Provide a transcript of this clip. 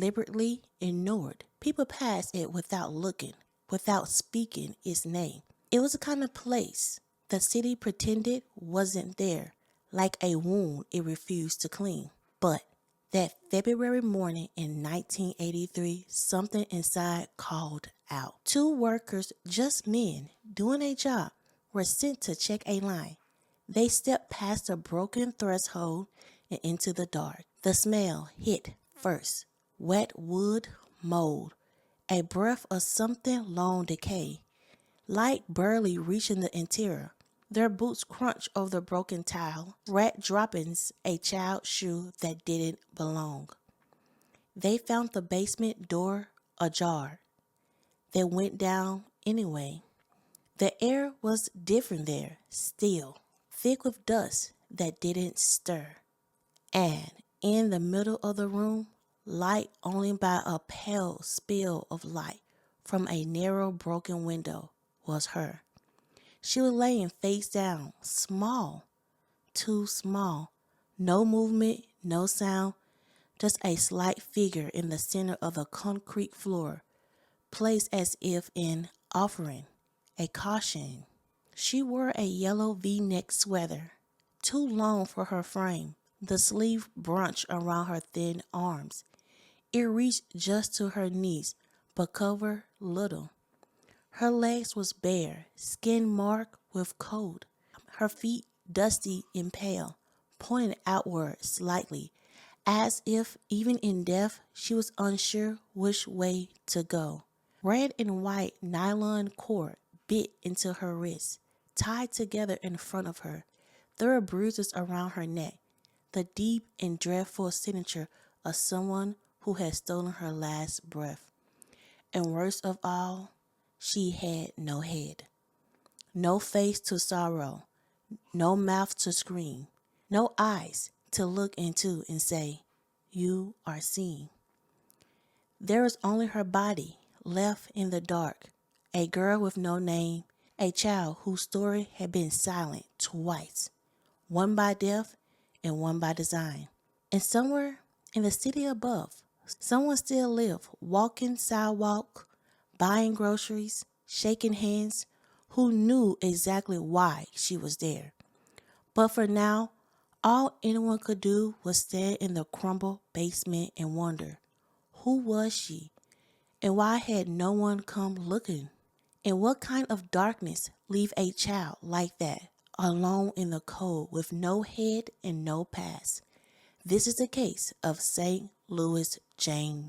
deliberately ignored. People passed it without looking, without speaking its name. It was a kind of place the city pretended wasn't there, like a wound it refused to clean. But that February morning in 1983, something inside called out. Two workers, just men, doing a job, were sent to check a line. They stepped past the broken threshold and into the dark. The smell hit first. Wet wood, mold, a breath of something long decay. Light barely reaching the interior. Their boots crunched over the broken tile. Rat droppings, a child's shoe that didn't belong. They found the basement door ajar. They went down anyway. The air was different there, still, thick with dust that didn't stir. And in the middle of the room, light only by a pale spill of light from a narrow broken window, was her. She was laying face down, small, too small. No movement, no sound, just a slight figure in the center of the concrete floor, placed as if in offering, a caution. She wore a yellow V-neck sweater, too long for her frame. The sleeve bunched around her thin arms. It reached just to her knees, but covered little. Her legs was bare, skin marked with cold. Her feet dusty and pale, pointing outward slightly, as if even in death she was unsure which way to go. Red and white nylon cord bit into her wrists, tied together in front of her. There were bruises around her neck, the deep and dreadful signature of someone who had stolen her last breath. And worst of all, she had no head, no face to sorrow, no mouth to scream, no eyes to look into and say, "You are seen." There was only her body left in the dark, a girl with no name, a child whose story had been silent twice, one by death and one by design. And somewhere in the city above, someone still lived, walking sidewalk, buying groceries, shaking hands, who knew exactly why she was there. But for now, all anyone could do was stand in the crumbled basement and wonder, who was she? And why had no one come looking? And what kind of darkness leave a child like that, alone in the cold with no head and no past? This is the case of St. Louis Jane.